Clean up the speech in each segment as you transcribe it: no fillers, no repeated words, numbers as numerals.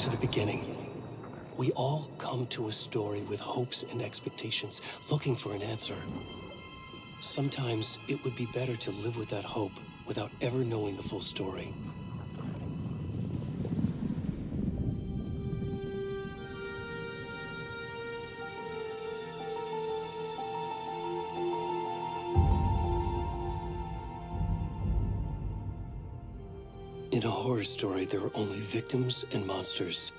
to the beginning. We all come to a story with hopes and expectations, looking for an answer. Sometimes it would be better to live with that hope without ever knowing the full story. In a horror story, there are only victims and monsters.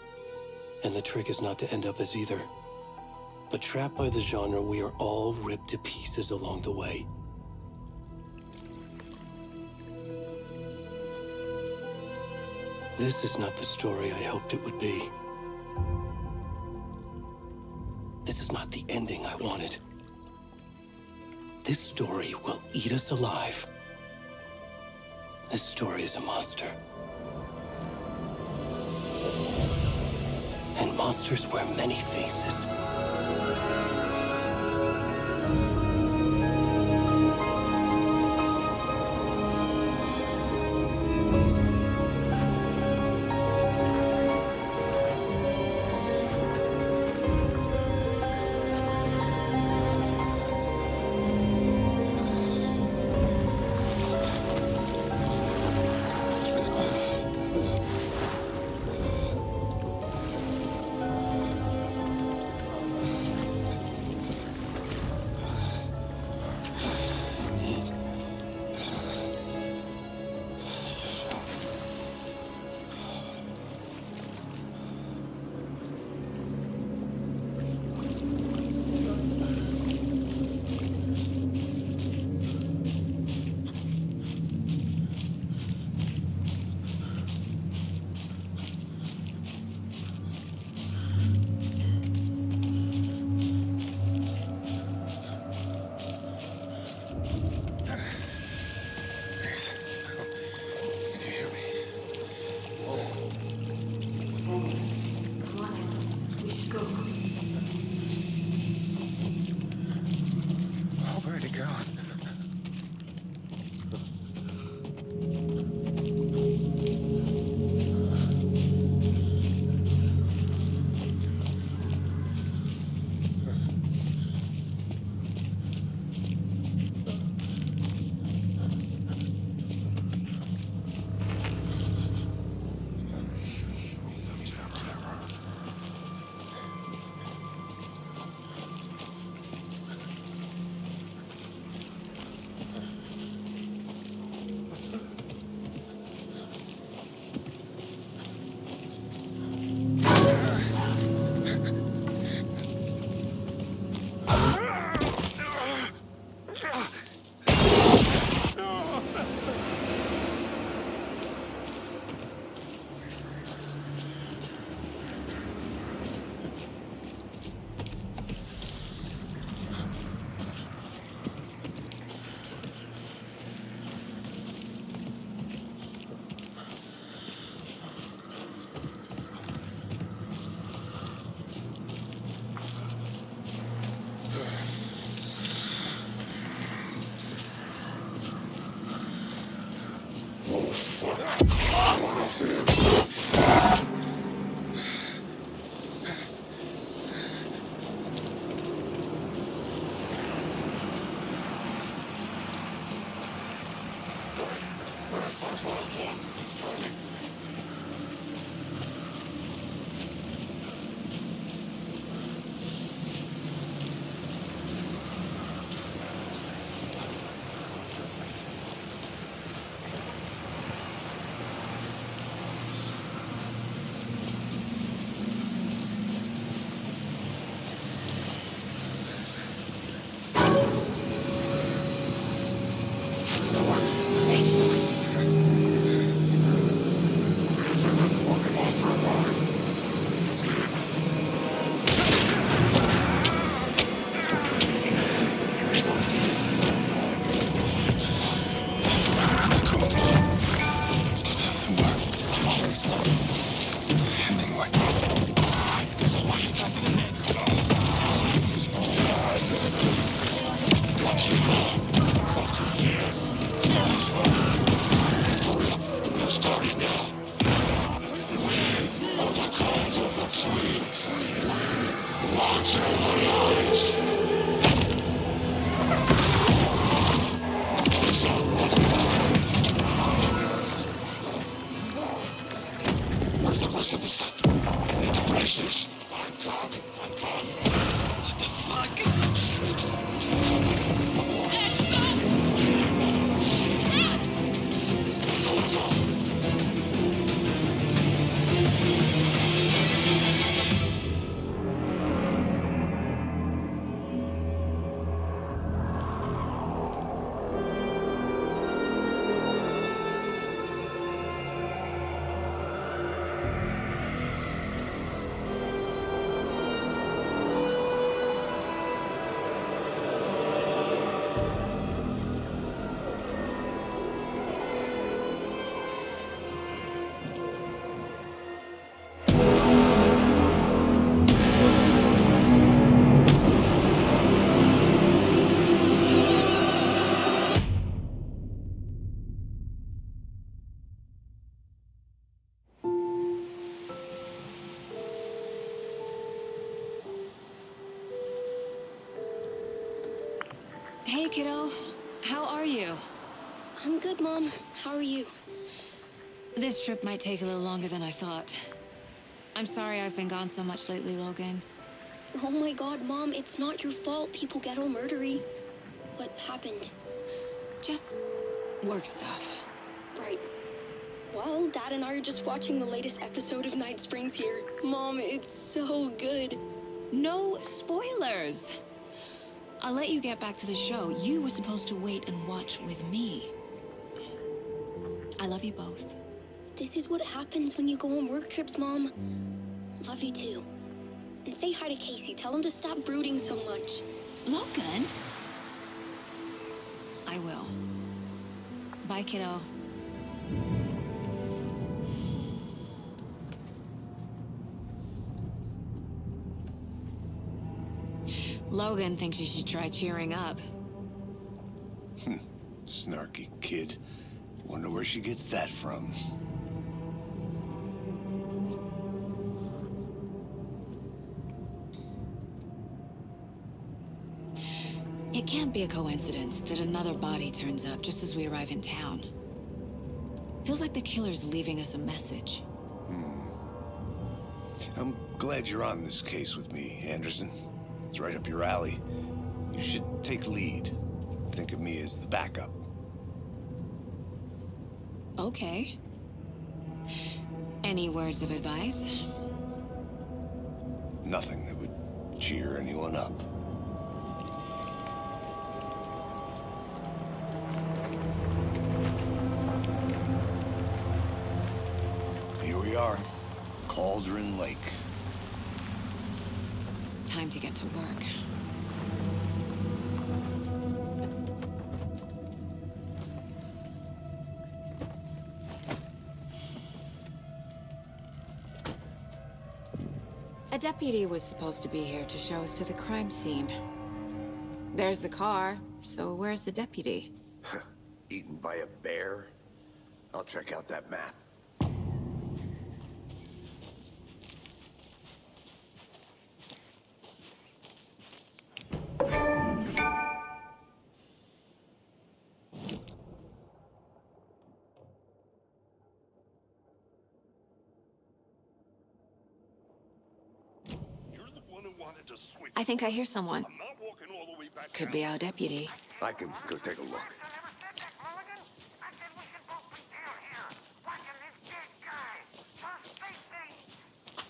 And the trick is not to end up as either. But trapped by the genre, we are all ripped to pieces along the way. This is not the story I hoped it would be. This is not the ending I wanted. This story will eat us alive. This story is a monster. And monsters wear many faces. Where's the rest of the stuff? I need to finish this. I'm coming. What the fuck? Shit. Hey, kiddo. How are you? I'm good, Mom. How are you? This trip might take a little longer than I thought. I'm sorry I've been gone so much lately, Logan. Oh my god, Mom, it's not your fault people get all murdery. What happened? Just work stuff. Right. Well, Dad and I are just watching the latest episode of Night Springs here. Mom, it's so good. No spoilers! I'll let you get back to the show. You were supposed to wait and watch with me. I love you both. This is what happens when you go on work trips, Mom. Love you too. And say hi to Casey. Tell him to stop brooding so much. Logan? I will. Bye, kiddo. Logan thinks you should try cheering up. Snarky kid. Wonder where she gets that from. It can't be a coincidence that another body turns up just as we arrive in town. Feels like the killer's leaving us a message. I'm glad you're on this case with me, Anderson. It's right up your alley. You should take lead. Think of me as the backup. Okay. Any words of advice? Nothing that would cheer anyone up. Here we are. Cauldron Lake. Time to get to work. A deputy was supposed to be here to show us to the crime scene. There's the car, so where's the deputy? Eaten by a bear? I'll check out that map. I think I hear someone. Could be our deputy. I can go take a look.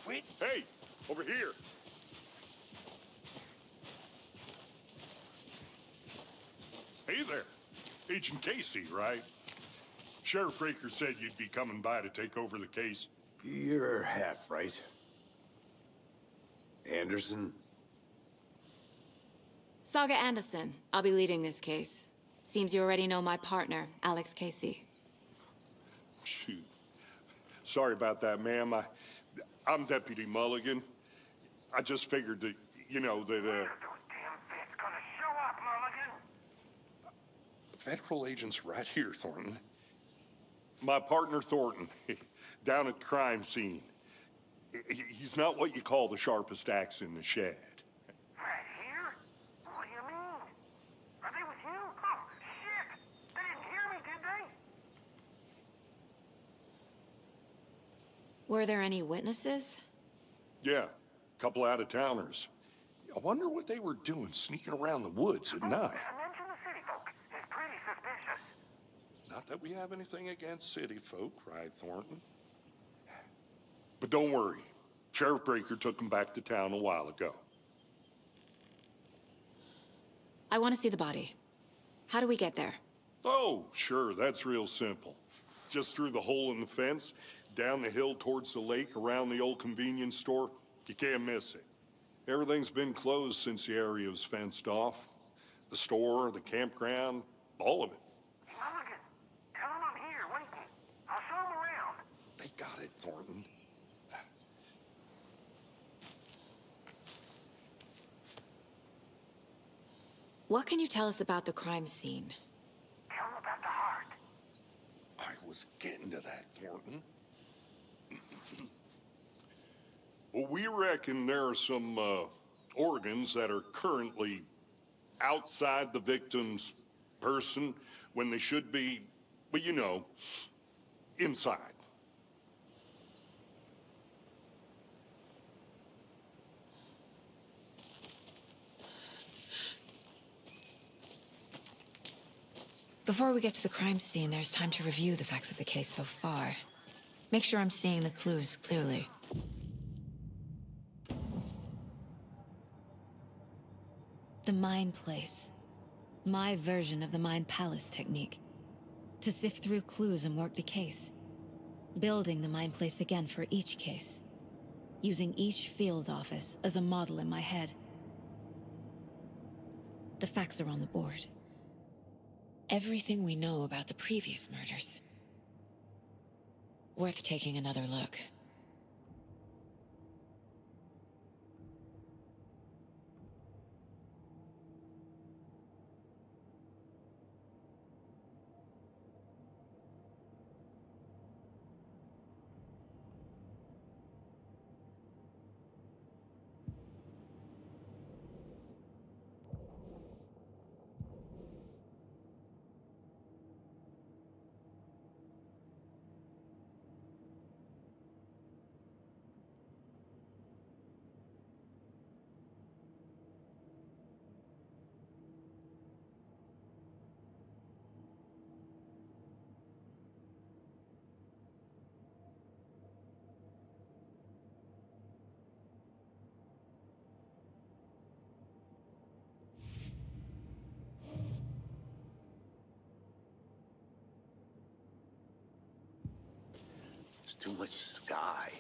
Wait. Hey, over here. Hey there. Agent Casey, right? Sheriff Breaker said you'd be coming by to take over the case. You're half right. Anderson? Saga Anderson. I'll be leading this case. Seems you already know my partner, Alex Casey. Shoot. Sorry about that, ma'am. I'm Deputy Mulligan. I just figured that, you know, that, Those damn feds gonna show up, Mulligan. federal agent's right here, Thornton. My partner, Thornton, down at the crime scene. He's not what you call the sharpest axe in the shed. Were there any witnesses? Yeah, a couple out-of-towners. I wonder what they were doing sneaking around the woods at night. Mention the city folk. It's pretty suspicious. Not that we have anything against city folk, cried Thornton. But don't worry. Sheriff Breaker took them back to town a while ago. I want to see the body. How do we get there? Oh, sure, that's real simple. Just through the hole in the fence, down the hill towards the lake, around the old convenience store. You can't miss it. Everything's been closed since the area was fenced off. The store, the campground, all of it. Mulligan, tell him I'm here waiting. I'll show him around. They got it, Thornton. What can you tell us about the crime scene? Tell him about the heart. I was getting to that, Thornton. Well, we reckon there are some organs that are currently outside the victim's person when they should be, well, you know, inside. Before we get to the crime scene, there's time to review the facts of the case so far. Make sure I'm seeing the clues clearly. The Mind Place. My version of the Mind Palace technique. To sift through clues and work the case. Building the Mind Place again for each case. Using each field office as a model in my head. The facts are on the board. Everything we know about the previous murders. Worth taking another look. There's too much sky.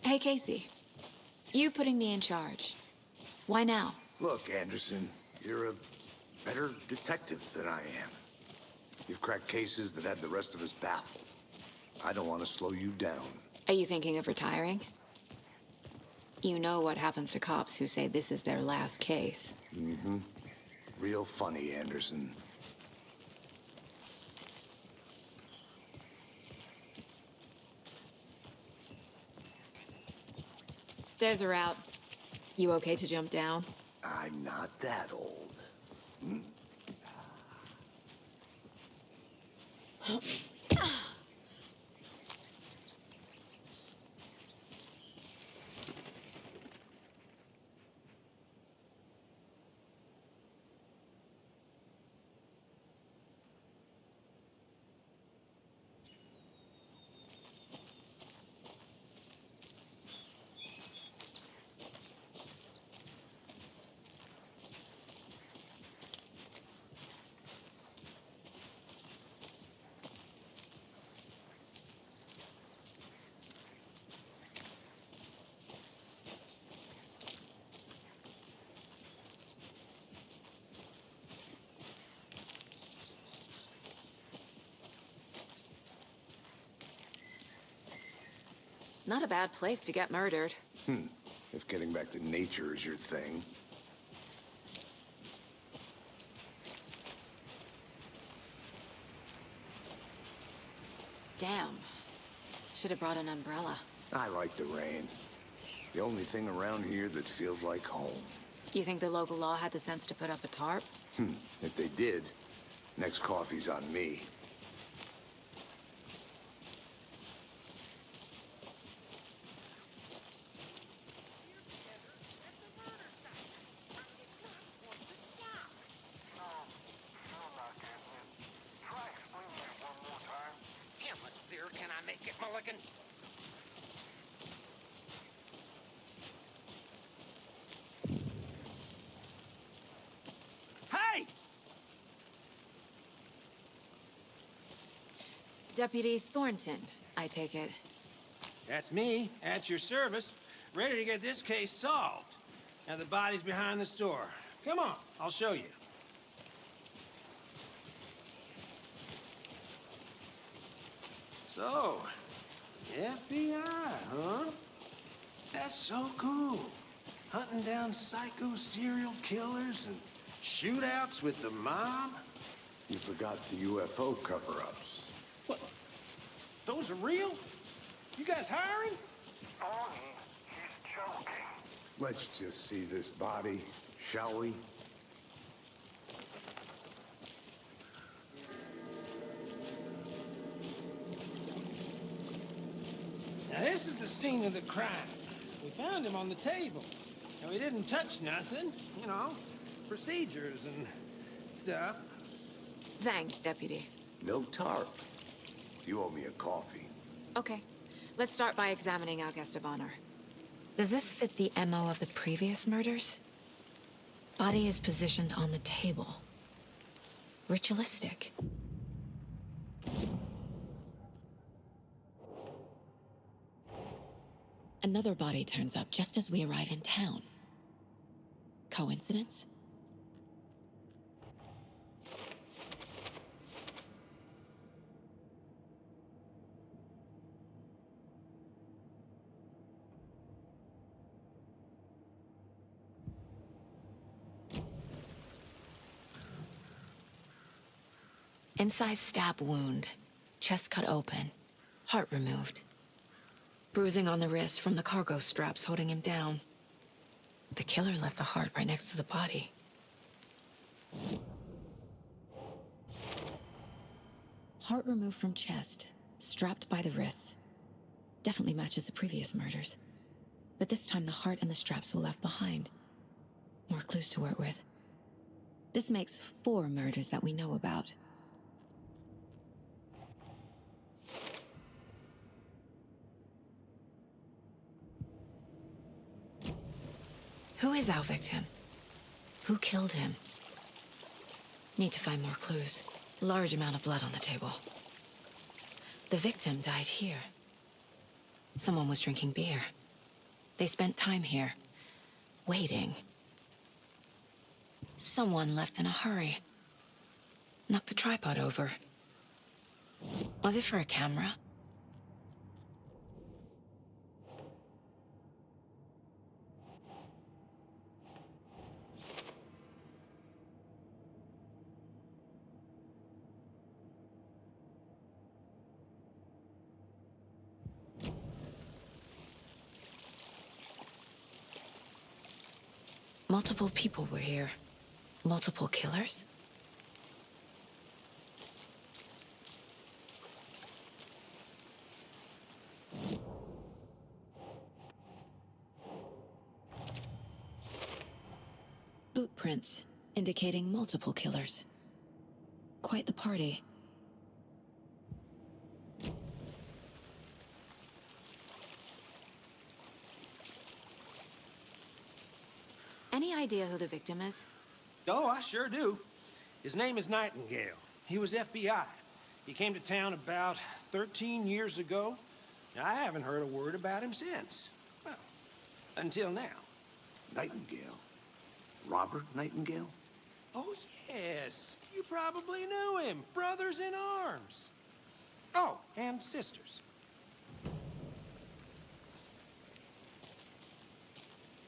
Hey, Casey. You putting me in charge. Why now? Look, Anderson, you're a better detective than I am. You've cracked cases that had the rest of us baffled. I don't want to slow you down. Are you thinking of retiring? You know what happens to cops who say this is their last case. Mm-hmm. Real funny, Anderson. Stairs are out. You okay to jump down? I'm not that old. Not a bad place to get murdered. If getting back to nature is your thing. Damn. Should have brought an umbrella. I like the rain. The only thing around here that feels like home. You think the local law had the sense to put up a tarp? If they did, next coffee's on me. How much clearer can I make it, Mulligan? Hey! Deputy Thornton, I take it. That's me, at your service, ready to get this case solved. Now the body's behind the store. Come on, I'll show you. So, FBI, huh? That's so cool. Hunting down psycho serial killers and shootouts with the mob. You forgot the UFO cover-ups. What? Those are real? You guys hiring? Bonnie, he's joking. Let's just see this body, shall we? Now this is the scene of the crime. We found him on the table. Now he didn't touch nothing, you know, procedures and stuff. Thanks, Deputy. No tarp. You owe me a coffee. Okay, let's start by examining our guest of honor. Does this fit the MO of the previous murders? Body is positioned on the table. Ritualistic. Another body turns up just as we arrive in town. Coincidence? Incised stab wound, chest cut open, heart removed. Bruising on the wrist from the cargo straps holding him down. The killer left the heart right next to the body. Heart removed from chest, strapped by the wrists. Definitely matches the previous murders. But this time the heart and the straps were left behind. More clues to work with. This makes 4 murders that we know about. Who is our victim? Who killed him? Need to find more clues. Large amount of blood on the table. The victim died here. Someone was drinking beer. They spent time here, waiting. Someone left in a hurry. Knocked the tripod over. Was it for a camera? Multiple people were here. Multiple killers? Boot prints, indicating multiple killers. Quite the party. Any idea who the victim is? Oh, I sure do. His name is Nightingale. He was FBI. He came to town about 13 years ago. I haven't heard a word about him since. Well, until now. Nightingale? Robert Nightingale? Oh, yes. You probably knew him. Brothers in arms. Oh, and sisters.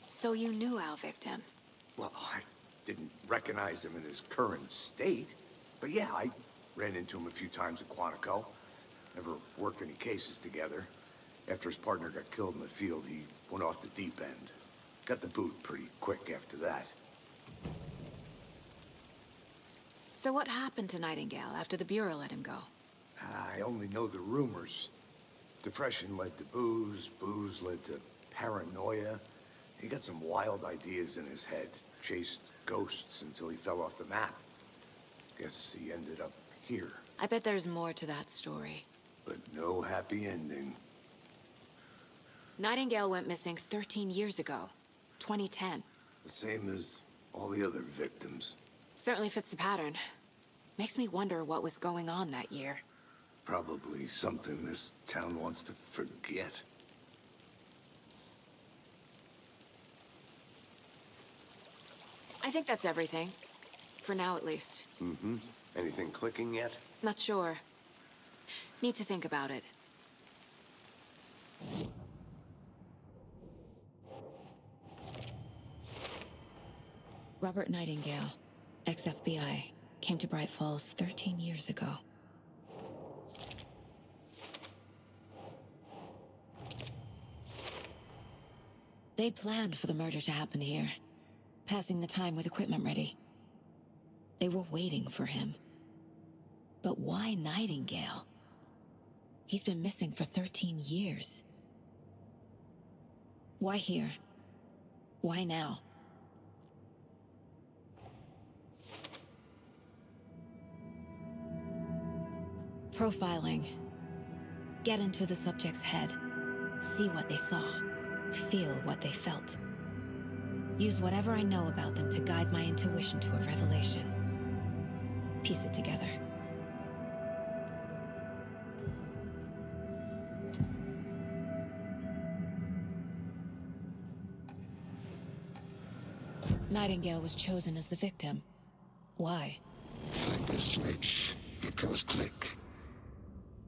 So you knew our victim? Well, I didn't recognize him in his current state. But yeah, I ran into him a few times at Quantico. Never worked any cases together. After his partner got killed in the field, he went off the deep end. Got the boot pretty quick after that. So what happened to Nightingale after the Bureau let him go? I only know the rumors. Depression led to booze, booze led to paranoia. He got some wild ideas in his head, chased ghosts until he fell off the map. Guess he ended up here, I bet there's more to that story. but no happy ending. Nightingale went missing 13 years ago, 2010. The same as all the other victims. Certainly fits the pattern. Makes me wonder what was going on that year. Probably something this town wants to forget. I think that's everything. For now, at least. Mm-hmm. Anything clicking yet? Not sure. Need to think about it. Robert Nightingale, ex-FBI, came to Bright Falls 13 years ago. They planned for the murder to happen here, passing the time with equipment ready. They were waiting for him. But why Nightingale? He's been missing for 13 years. Why here? Why now? Profiling. Get into the subject's head. See what they saw. Feel what they felt. Use whatever I know about them to guide my intuition to a revelation. Piece it together. Nightingale was chosen as the victim. Why? Find the switch. It goes click.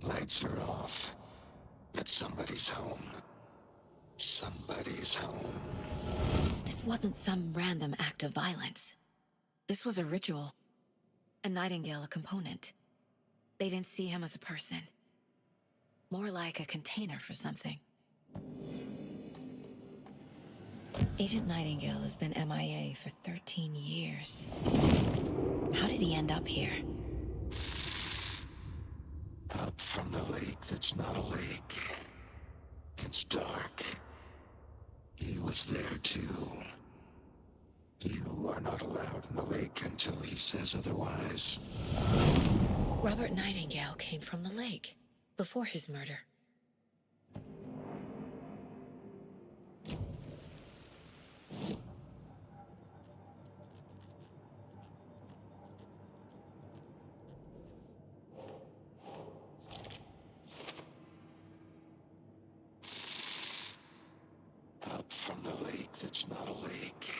Lights are off. But somebody's home. Somebody's home. This wasn't some random act of violence. This was a ritual. And Nightingale a component. They didn't see him as a person. More like a container for something. Agent Nightingale has been MIA for 13 years. How did he end up here? Up from the lake that's not a lake. It's dark. He was there too. You are not allowed in the lake until he says otherwise. Robert Nightingale came from the lake, before his murder. Up from the lake that's not a lake.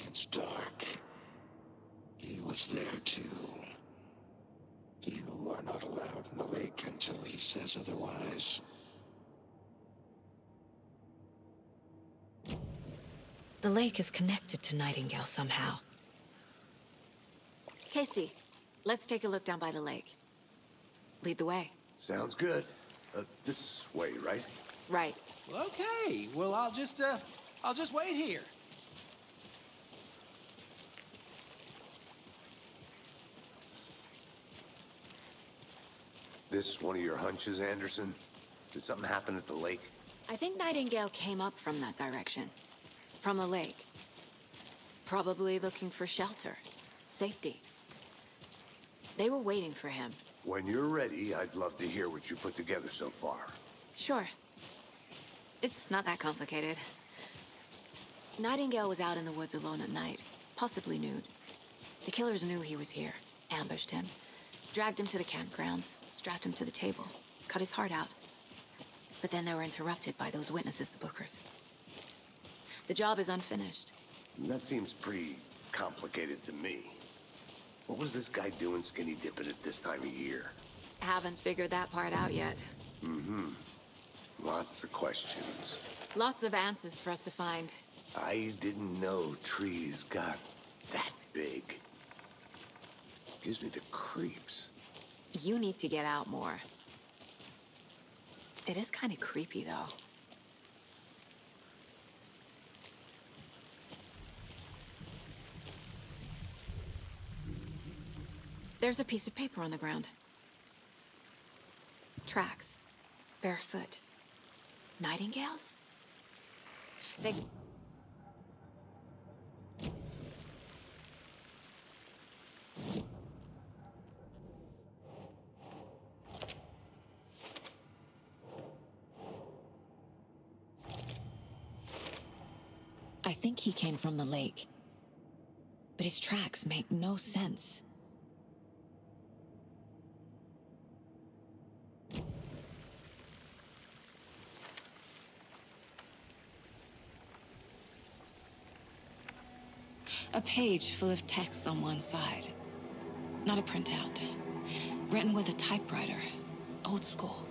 It's dark. He was there too. You are not allowed in the lake until he says otherwise. The lake is connected to Nightingale somehow. Casey, let's take a look down by the lake. Lead the way. Sounds good. This way, right? Right. Okay, well, I'll just wait here. This one of your hunches, Anderson? Did something happen at the lake? I think Nightingale came up from that direction. From the lake. Probably looking for shelter. Safety. They were waiting for him. When you're ready, I'd love to hear what you put together so far. Sure. It's not that complicated. Nightingale was out in the woods alone at night, possibly nude. The killers knew he was here, ambushed him, dragged him to the campgrounds, strapped him to the table, cut his heart out. But then they were interrupted by those witnesses, the Bookers. The job is unfinished. That seems pretty complicated to me. What was this guy doing skinny dipping at this time of year? Haven't figured that part out yet. Mm-hmm. Lots of questions. Lots of answers for us to find. I didn't know trees got that big. Gives me the creeps. You need to get out more. It is kind of creepy, though. There's a piece of paper on the ground. Tracks. Barefoot. Nightingales? They... I think he came from the lake. But his tracks make no sense. A page full of text on one side. Not a printout. Written with a typewriter. Old school.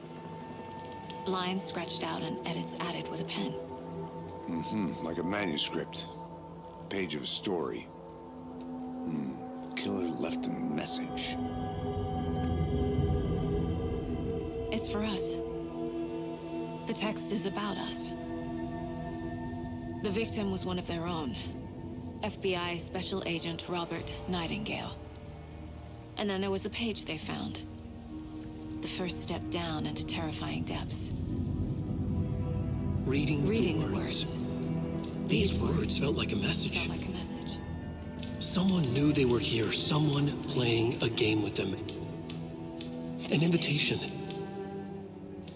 Lines scratched out and edits added with a pen. Like a manuscript. Page of a story. Killer left a message. It's for us. The text is about us. The victim was one of their own. FBI Special Agent Robert Nightingale. And then there was the page they found. The first step down into terrifying depths. Reading the the words. These words felt like a message. Felt like a message. Someone knew they were here. Someone playing a game with them. An invitation.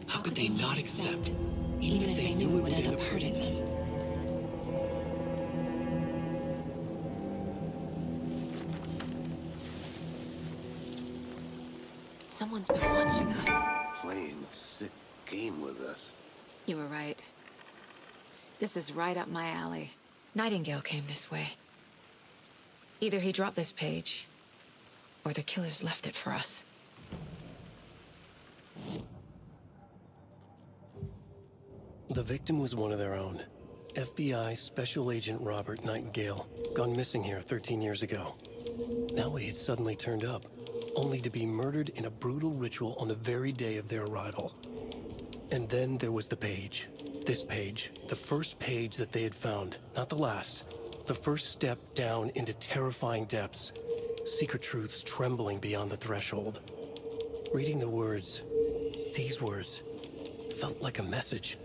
How could they not accept, even if they knew it would end up hurting them? Someone's been watching us. Playing a sick game with us. You were right. This is right up my alley. Nightingale came this way. Either he dropped this page, or the killers left it for us. The victim was one of their own. FBI Special Agent Robert Nightingale, gone missing here 13 years ago. Now he had suddenly turned up, only to be murdered in a brutal ritual on the very day of their arrival. And then there was the page. This page, the first page that they had found, not the last. The first step down into terrifying depths. Secret truths trembling beyond the threshold. Reading the words, these words, felt like a message.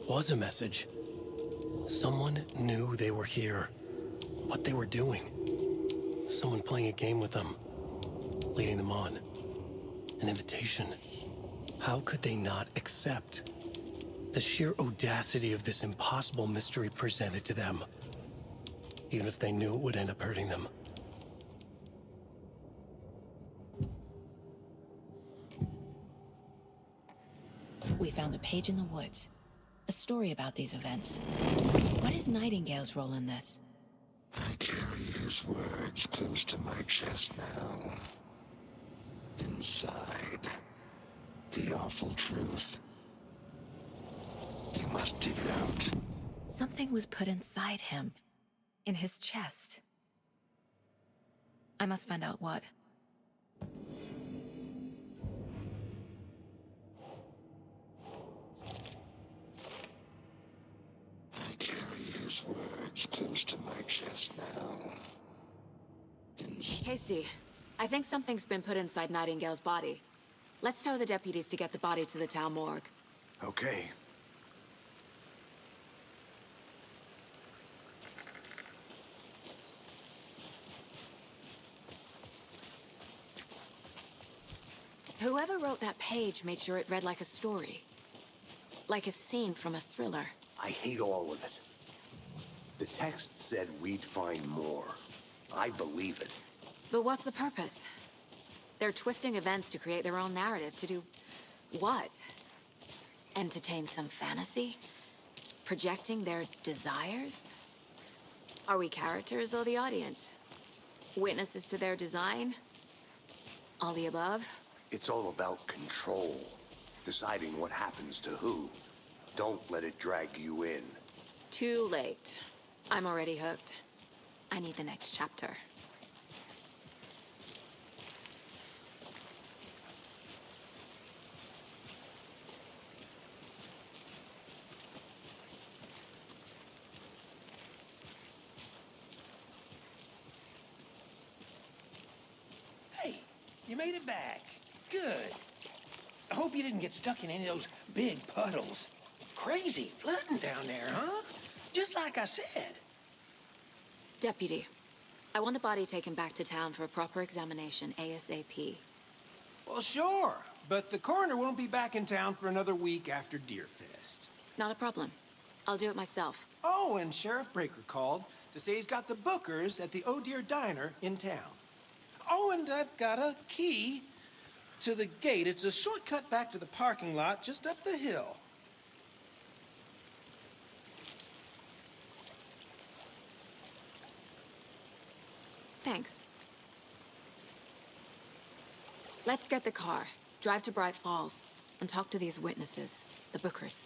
Was a message. Someone knew they were here. What they were doing. Someone playing a game with them. Leading them on. An invitation. How could they not accept? The sheer audacity of this impossible mystery presented to them. Even if they knew it would end up hurting them. We found a page in the woods. A story about these events. What is Nightingale's role in this? I carry his words close to my chest now. Inside, the awful truth. You must dig it out. Something was put inside him. In his chest. I must find out what. I carry his words close to my chest now. Casey, I think something's been put inside Nightingale's body. Let's tell the deputies to get the body to the town morgue. Okay. Whoever wrote that page made sure it read like a story. Like a scene from a thriller. I hate all of it. The text said we'd find more. I believe it. But what's the purpose? They're twisting events to create their own narrative. To do what? Entertain some fantasy? Projecting their desires? Are we characters or the audience? Witnesses to their design? All the above? It's all about control. Deciding what happens to who. Don't let it drag you in. Too late. I'm already hooked. I need the next chapter. You made it back. Good. I hope you didn't get stuck in any of those big puddles. Crazy flooding down there, huh? Just like I said. Deputy, I want the body taken back to town for a proper examination, ASAP. Well, sure. But the coroner won't be back in town for another week after Deerfest. Not a problem. I'll do it myself. Oh, and Sheriff Breaker called to say he's got the bookers at the Oh Dear Diner in town. Oh, and I've got a key to the gate. It's a shortcut back to the parking lot just up the hill. Thanks. Let's get the car, drive to Bright Falls, and talk to these witnesses, the bookers.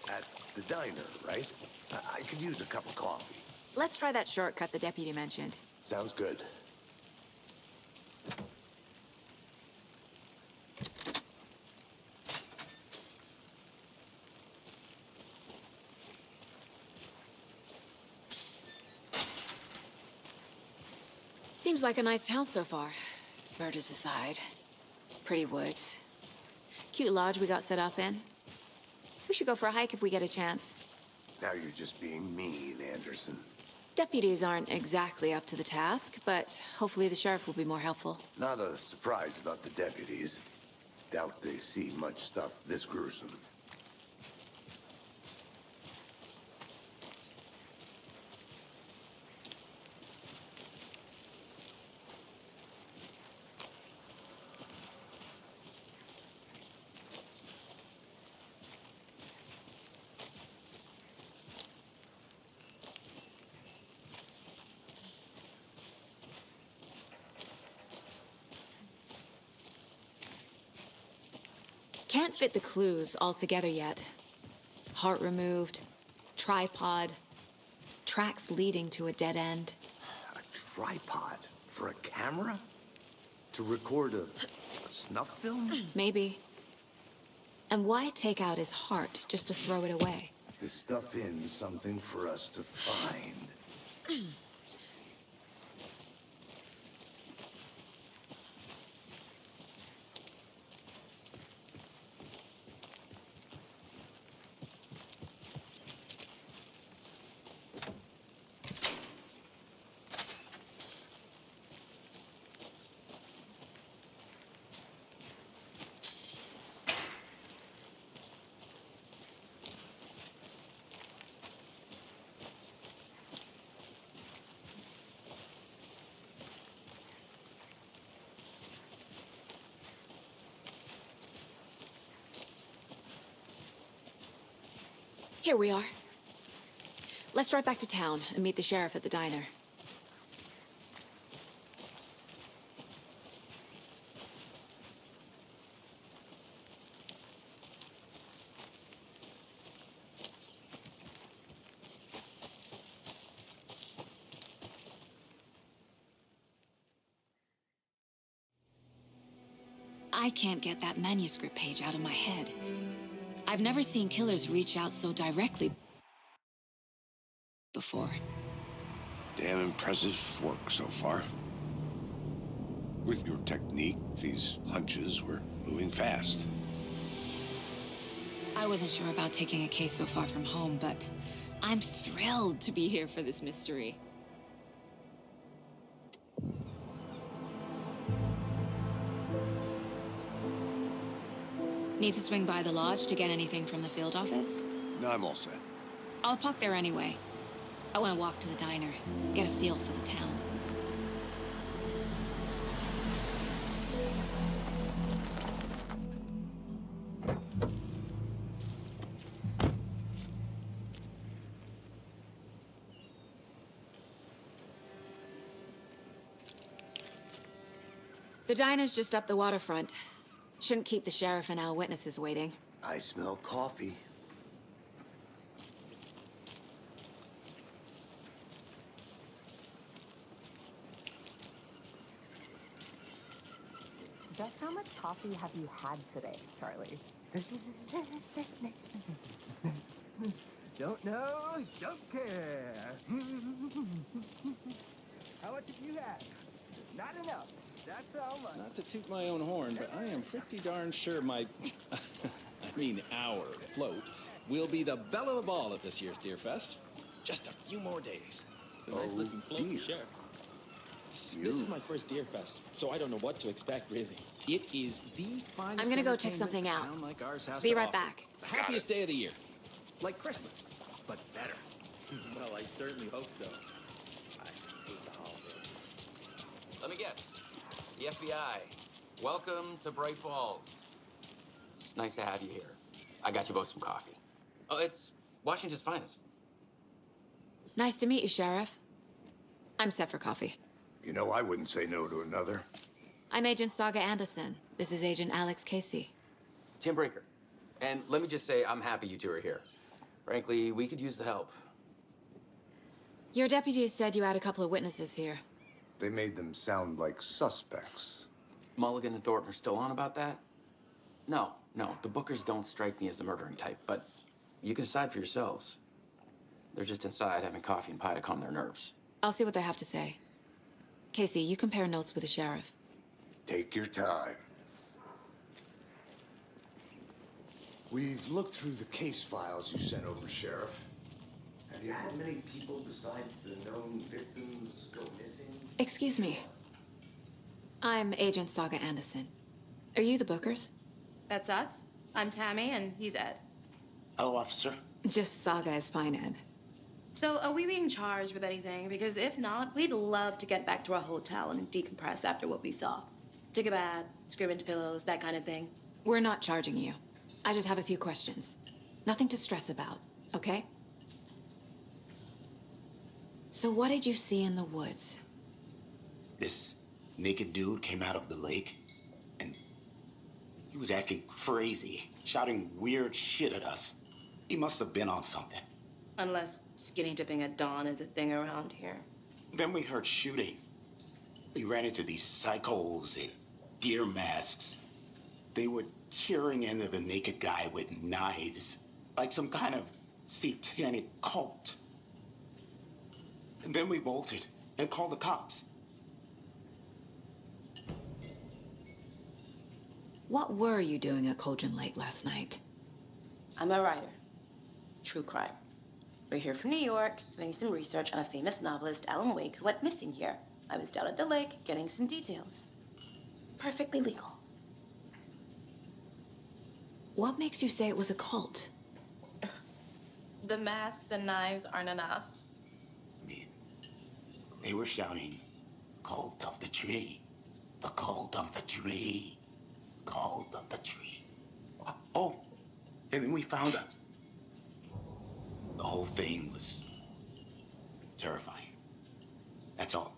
At the diner, right? I could use a cup of coffee. Let's try that shortcut the deputy mentioned. Sounds good. Seems like a nice town so far. Murders aside. Pretty woods. Cute lodge we got set up in. We should go for a hike if we get a chance. Now you're just being mean, Anderson. Deputies aren't exactly up to the task, but hopefully the sheriff will be more helpful. Not a surprise about the deputies. Doubt they see much stuff this gruesome. Can't fit the clues all together yet. Heart removed, tripod, tracks leading to a dead end. A tripod? For a camera? To record a snuff film? Maybe. And why take out his heart just to throw it away? To stuff in something for us to find. Here we are. Let's drive back to town and meet the sheriff at the diner. I can't get that manuscript page out of my head. I've never seen killers reach out so directly before. Damn impressive work so far. With your technique, these hunches were moving fast. I wasn't sure about taking a case so far from home, but I'm thrilled to be here for this mystery. Need to swing by the lodge to get anything from the field office? No, I'm all set. I'll park there anyway. I want to walk to the diner, get a feel for the town. The diner's just up the waterfront. Shouldn't keep the sheriff and our witnesses waiting. I smell coffee. Just how much coffee have you had today, Charlie? Don't know, don't care. How much have you had? Not enough. Not to toot my own horn, but I am pretty darn sure my... our float will be the belle of the ball at this year's Deer Fest. Just a few more days. It's a nice-looking float to share. This is my first Deer Fest, so I don't know what to expect, really. It is the finest I'm gonna go check something out. town like ours has Be to right offer. back. The happiest day of the year. Like Christmas, but better. Well, I certainly hope so. I hate the holidays. Let me guess. The FBI. Welcome to Bright Falls. It's nice to have you here. I got you both some coffee. Oh, it's Washington's finest. Nice to meet you, Sheriff. I'm set for coffee. You know, I wouldn't say no to another. I'm Agent Saga Anderson. This is Agent Alex Casey. Tim Breaker. And let me just say, I'm happy you two are here. Frankly, we could use the help. Your deputies said you had a couple of witnesses here. They made them sound like suspects. Mulligan and Thornton are still on about that? No, the Bookers don't strike me as the murdering type, but you can decide for yourselves. They're just inside having coffee and pie to calm their nerves. I'll see what they have to say. Casey, you compare notes with the sheriff. Take your time. We've looked through the case files you sent over, Sheriff. Have you had many people besides the known victims go missing? Excuse me. I'm Agent Saga Anderson. Are you the Bookers? That's us. I'm Tammy, and he's Ed. Hello, officer. Just Saga is fine, Ed. So, are we being charged with anything? Because if not, we'd love to get back to our hotel and decompress after what we saw. Take a bath, scream into pillows, that kind of thing. We're not charging you. I just have a few questions. Nothing to stress about, okay? So what did you see in the woods? This naked dude came out of the lake, and he was acting crazy, shouting weird shit at us. He must have been on something. Unless skinny dipping at dawn is a thing around here. Then we heard shooting. We ran into these psychos in deer masks. They were tearing into the naked guy with knives, like some kind of satanic cult. And then we bolted and called the cops. What were you doing at Cauldron Lake last night? I'm a writer. True crime. We're here from New York, doing some research on a famous novelist, Alan Wake, who went missing here. I was down at the lake, getting some details. Perfectly legal. What makes you say it was a cult? The masks and knives aren't enough. I mean, they were shouting, "Cult of the tree, the cult of the tree, cult of the tree." Oh, and then we found her. The whole thing was terrifying. That's all.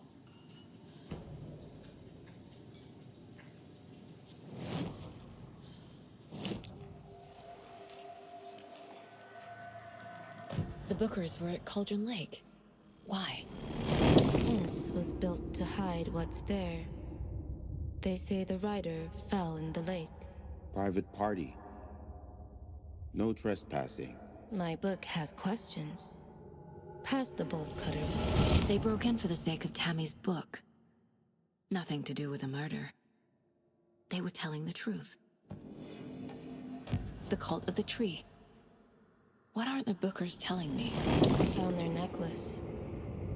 The Bookers were at Cauldron Lake. Why? The fence was built to hide what's there. They say the writer fell in the lake. Private party. No trespassing. My book has questions. Past the bolt cutters. They broke in for the sake of Tammy's book. Nothing to do with a murder. They were telling the truth. The cult of the tree. What aren't the Bookers telling me? I found their necklace.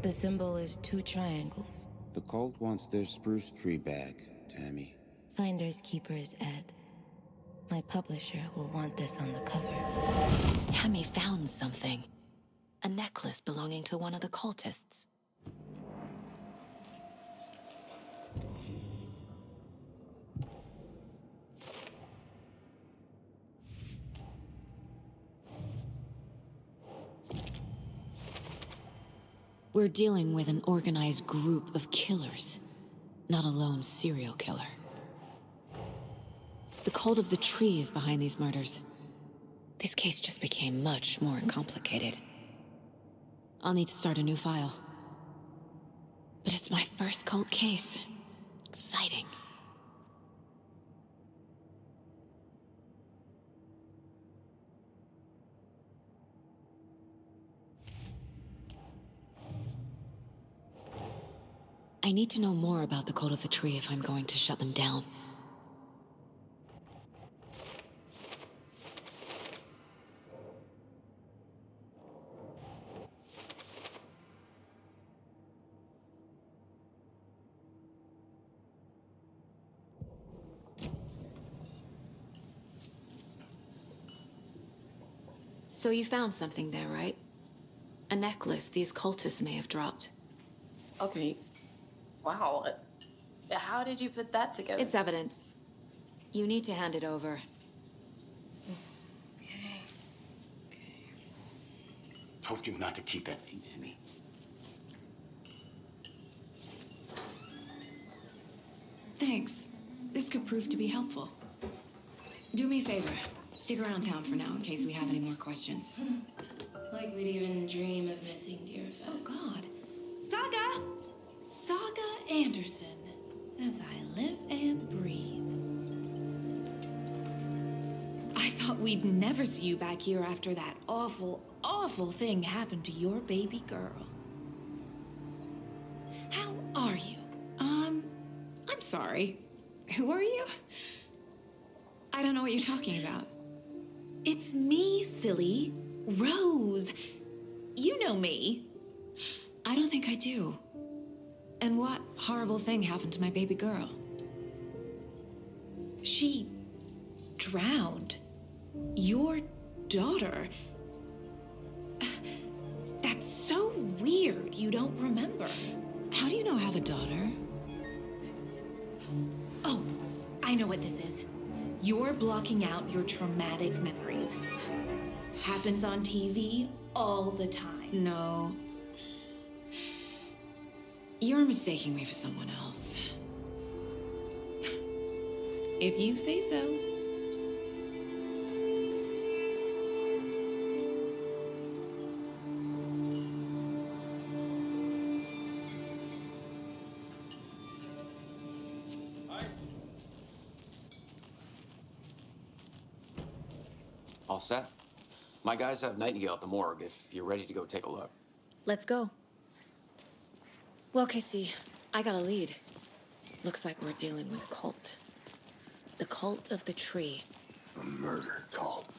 The symbol is 2 triangles. The cult wants their spruce tree back, Tammy. Finders keepers, Ed. My publisher will want this on the cover. Tammy found something. A necklace belonging to one of the cultists. We're dealing with an organized group of killers, not a lone serial killer. The cult of the tree is behind these murders. This case just became much more complicated. I'll need to start a new file. But it's my first cult case. Exciting. I need to know more about the Cult of the Tree if I'm going to shut them down. So you found something there, right? A necklace these cultists may have dropped. Okay. Wow. How did you put that together? It's evidence. You need to hand it over. Told you not to keep that thing, Timmy. Thanks. This could prove to be helpful. Do me a favor. Stick around town for now in case we have any more questions. Like we'd even dream of missing Deerfest. Oh, God. Saga! Saga Anderson. As I live and breathe. I thought we'd never see you back here after that awful, awful thing happened to your baby girl. How are you? I'm sorry. Who are you? I don't know what you're talking about. It's me, silly. Rose. You know me. I don't think I do. And what horrible thing happened to my baby girl? She drowned. Your daughter. That's so weird you don't remember. How do you know I have a daughter? Oh, I know what this is. You're blocking out your traumatic memories. Happens on TV all the time. No. You're mistaking me for someone else. If you say so. All set? My guys have Nightingale at the morgue if you're ready to go take a look. Let's go. Well, Casey, I got a lead. Looks like we're dealing with a cult. The Cult of the Tree. A murder cult.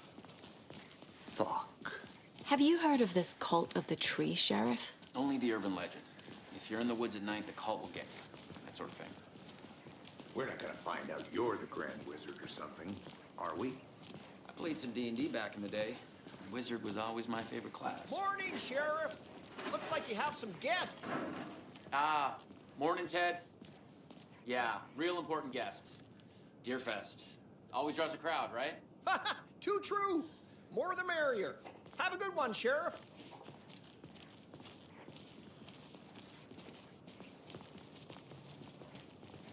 Fuck. Have you heard of this Cult of the Tree, Sheriff? Only the urban legend. If you're in the woods at night, the cult will get you. That sort of thing. We're not gonna find out you're the Grand Wizard or something, are we? I played some D&D back in the day. Wizard was always my favorite class. Morning, Sheriff. Looks like you have some guests. Ah, morning, Ted. Yeah, real important guests. Deerfest. Always draws a crowd, right? Too true. More the merrier. Have a good one, Sheriff.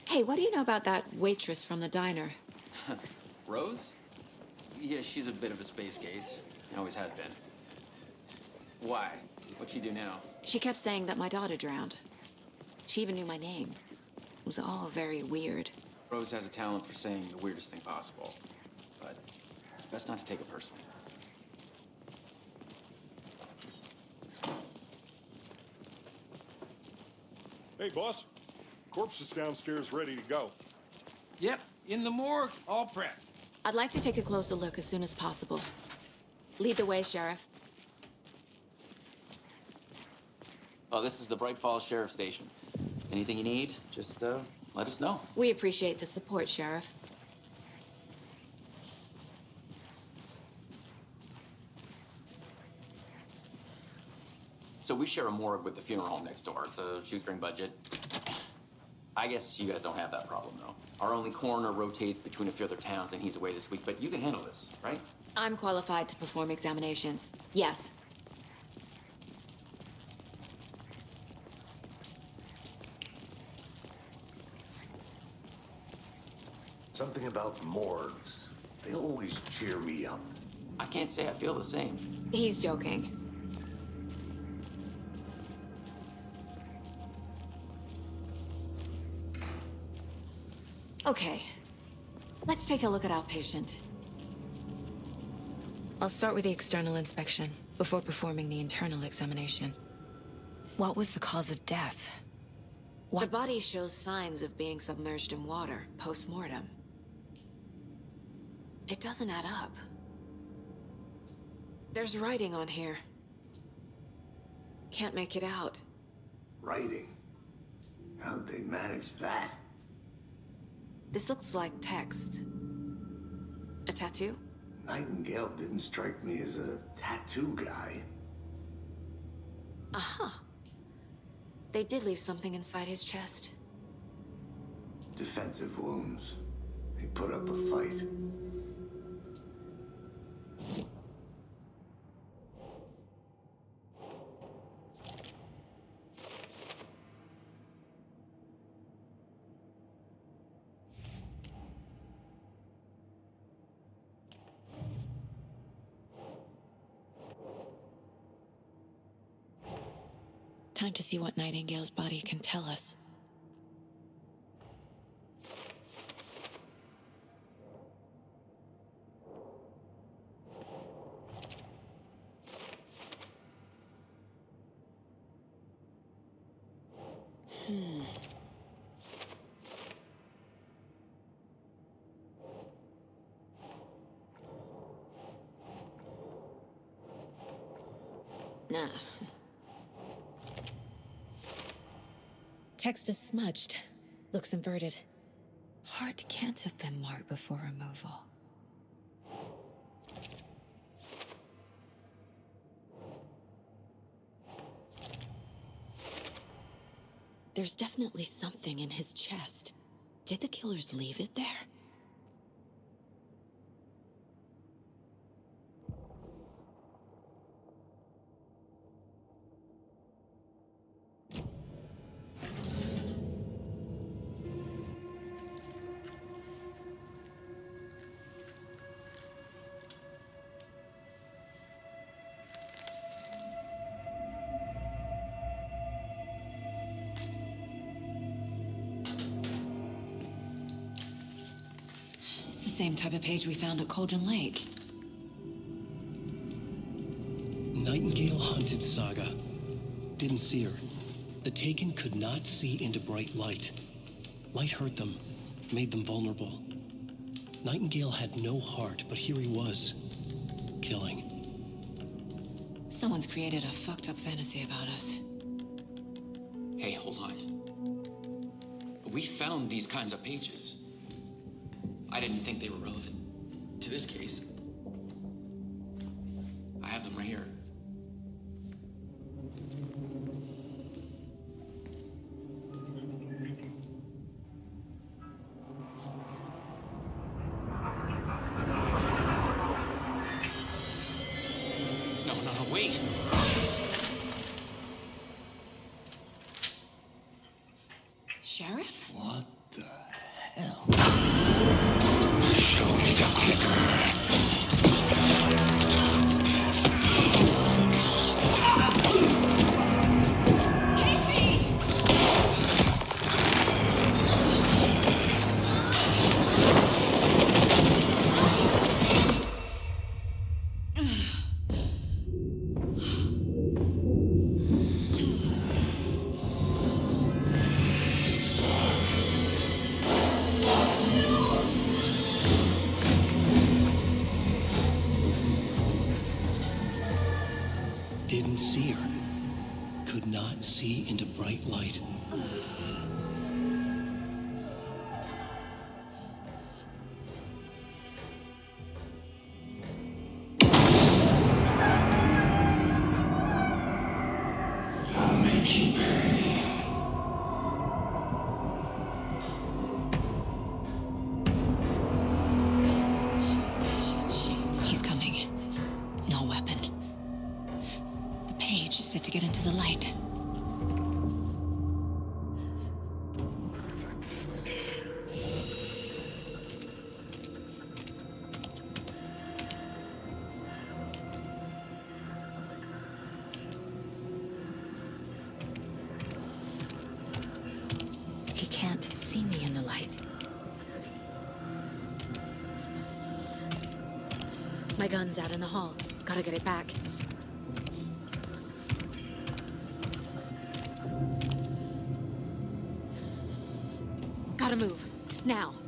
Hey, what do you know about that waitress from the diner? Rose? Yeah, she's a bit of a space case. Always has been. Why? What'd she do now? She kept saying that my daughter drowned. She even knew my name. It was all very weird. Rose has a talent for saying the weirdest thing possible. But it's best not to take it personally. Hey, boss. Corpse is downstairs ready to go. Yep, in the morgue, all prepped. I'd like to take a closer look as soon as possible. Lead the way, Sheriff. Oh, this is the Bright Falls Sheriff Station. Anything you need, just let us know. We appreciate the support, Sheriff. So we share a morgue with the funeral home next door. It's a shoestring budget. I guess you guys don't have that problem, though. Our only coroner rotates between a few other towns, and he's away this week. But you can handle this, right? I'm qualified to perform examinations. Yes. Something about morgues. They always cheer me up. I can't say I feel the same. He's joking. Okay. Let's take a look at our patient. I'll start with the external inspection before performing the internal examination. What was the cause of death? The body shows signs of being submerged in water, post-mortem. It doesn't add up. There's writing on here. Can't make it out. Writing? How'd they manage that? This looks like text. A tattoo? Nightingale didn't strike me as a tattoo guy. Aha. They did leave something inside his chest. Defensive wounds. He put up a fight. Time to see what Nightingale's body can tell us. Nah. Text is smudged. Looks inverted. Heart can't have been marked before removal. There's definitely something in his chest. Did the killers leave it there? It's the same type of page we found at Cauldron Lake. Nightingale hunted Saga. Didn't see her. The Taken could not see into bright light. Light hurt them, made them vulnerable. Nightingale had no heart, but here he was, killing. Someone's created a fucked up fantasy about us. Hey, hold on. We found these kinds of pages. I didn't think they were relevant to this case. I have them right here. No, wait! Sheriff? What the hell? Show me the clicker. Didn't see her. Could not see into bright light. I'll make you pay. Shit. He's coming. No weapon. The page said to get into the light. He can't see me in the light. My gun's out in the hall. Gotta get it back. gotta move. Now.